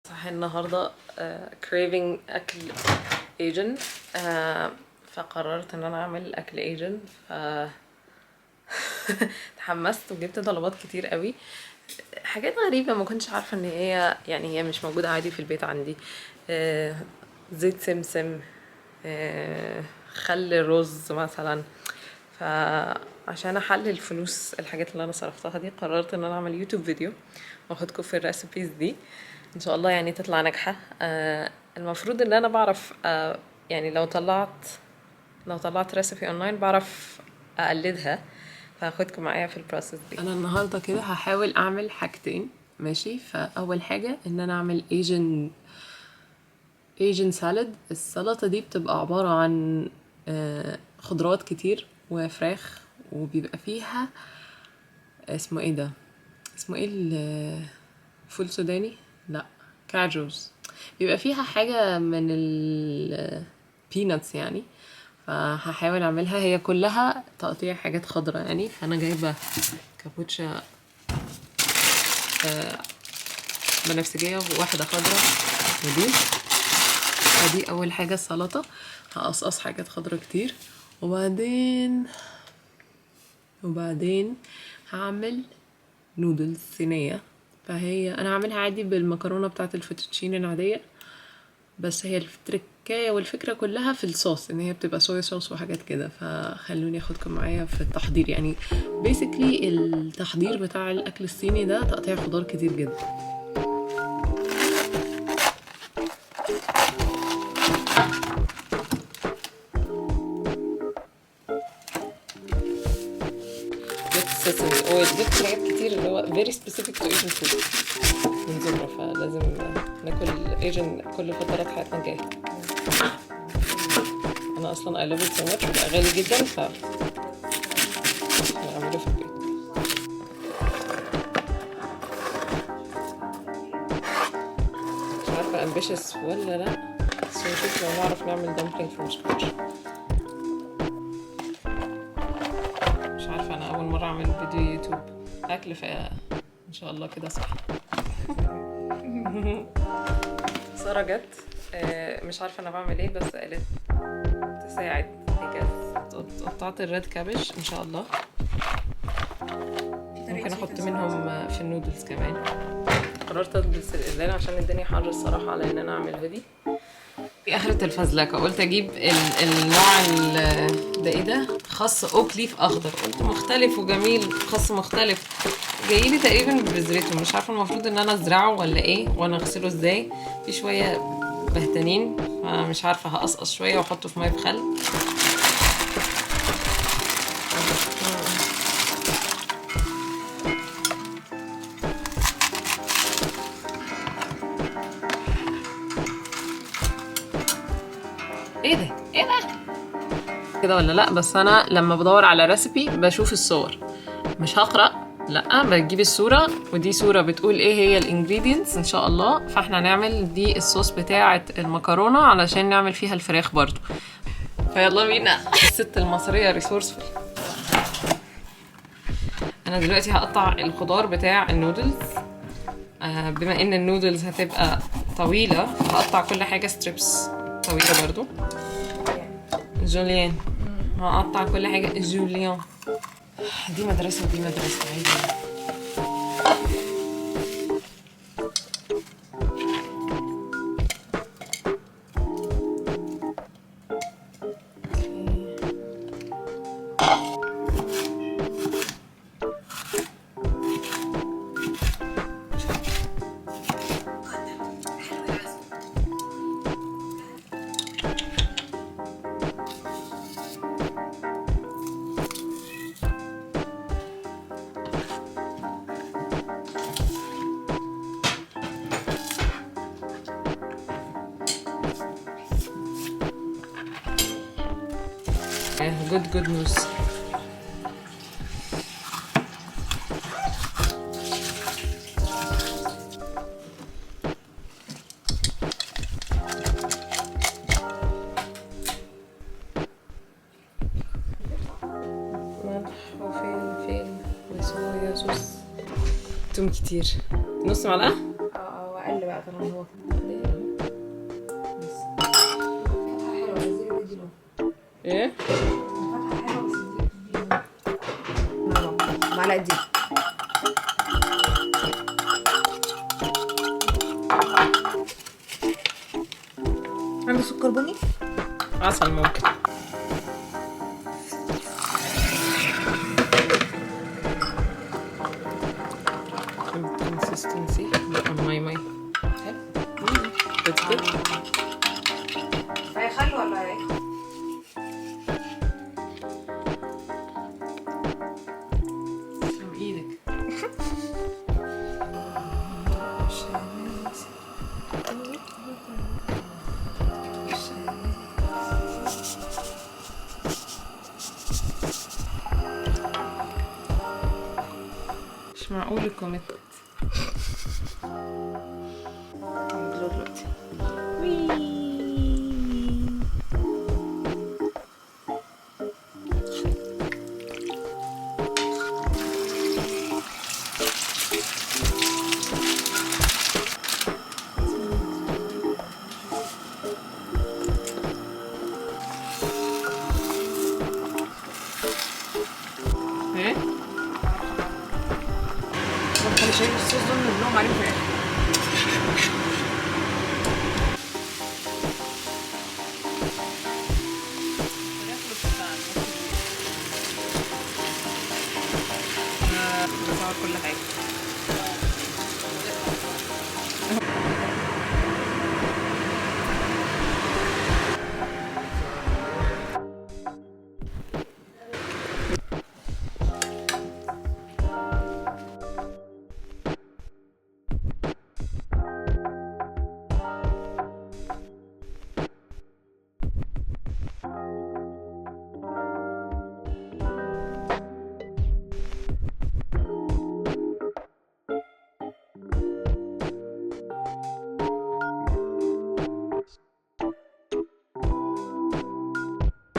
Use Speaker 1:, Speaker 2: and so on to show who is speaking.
Speaker 1: صحي النهارده craving اكل ايجن. فقررت ان انا اعمل اكل ايجن. اتحمست وجبت طلبات كتير قوي، حاجات غريبه ما كنتش عارفه ان هي هي مش موجوده عادي في البيت عندي. زيت سمسم، خل رز مثلا. فعشان احلل فلوس الحاجات اللي انا صرفتها دي قررت ان انا اعمل يوتيوب فيديو واخدكم في الريسيبيز دي ان شاء الله تطلع ناجحه. المفروض ان انا بعرف، لو طلعت ريسيبي اونلاين بعرف اقلدها، فهاخدكم معايا في البروسيس دي. انا النهارده كده هحاول اعمل حاجتين ماشي. فاول حاجه ان انا اعمل ايجن سالاد. السلطه دي بتبقى عباره عن خضروات كتير وفراخ، وبيبقى فيها اسمه ايه فول سوداني، لا كاجوز. بيبقى فيها حاجه من البيناتس فهحاول اعملها هي كلها تقطيع حاجات خضراء فانا جايبه كابوتشا بنفسجيه وواحده خضراء ودي اول حاجه السلطه. هقصقص حاجات خضراء كتير، وبعدين هعمل نودلز صينيه. فهي انا هعملها عادي بالمكرونه بتاعه الفوتوتشيني العاديه، بس هي التركايه والفكره كلها في الصوص ان هي بتبقى صويا صوص وحاجات كده. فخلوني اخدكم معايا في التحضير. بيسكلي التحضير بتاع الاكل الصيني ده تقطيع خضار كتير جدا. جبت سيسمي اويل، جبت حاجات كتير اللي هو very specific to Asian food من زبرة، فلازم ناكل ايجن كل فترات حياتنا الجاية. انا اصلا I love it so much، بقى غالي جدا هنعمله في البيت. مش عارفة ambitious ولا لا، بس نشوف لو نعرف نعمل dumpling from scratch. مش عارفة، انا اول مرة اعمل فيديو يوتيوب اكل، ان شاء الله كده صح. سارة جت، مش عارفة انا بعمل ايه، بس قالت تساعد. قطعت الريد كابج ان شاء الله، ممكن احط منهم في النودلز كمان. قررت البس الإزالة عشان الدنيا حر الصراحة على ان انا اعمل فيديو. في اخرة الفزلكة قلت اجيب النوع ده ايه ده، خس اوك ليف اخضر. قلت مختلف وجميل، خس مختلف. جايلي تقريبا ببذرته، مش عارفة المفروض ان انا ازرعه ولا ايه، وانا اغسله ازاي. في شوية بهتانين، مش عارفة هقصقص شوية واحطه في مية بخل. ايه ده كده ولا لا؟ بس انا لما بدور على ريسيبي بشوف الصور، مش هقرأ، لا بجيب الصورة، ودي صورة بتقول ايه هي الانجريدينتس ان شاء الله. فاحنا نعمل دي الصوص بتاعة المكرونة علشان نعمل فيها الفراخ برضو. فيلا بينا. الست المصرية ريسورسفul. انا دلوقتي هقطع الخضار بتاع النودلز. بما ان النودلز هتبقى طويلة فهقطع كل حاجة ستريبس طويلة برضو. جوليان، هقطع كل حاجة جوليان. دي مدرسة ودي مدرسة عادي. good news. ملح وفلفل وصويا صوص، توم كتير، نص معلقة.
Speaker 2: واقل بقى
Speaker 1: طالما هو تقلية بس.
Speaker 2: فتحة حلوة بس دي اللي بدي لون.
Speaker 1: ايه؟
Speaker 2: فتحة حلوة بس دي بدي لون. معلقة دي. عندي سكر بني؟
Speaker 1: عسل ممكن. consistency مي
Speaker 2: حلو.
Speaker 1: that's good.
Speaker 2: هي خل ولا ايه؟
Speaker 1: تسلم ايدك. مش معقول الكومنت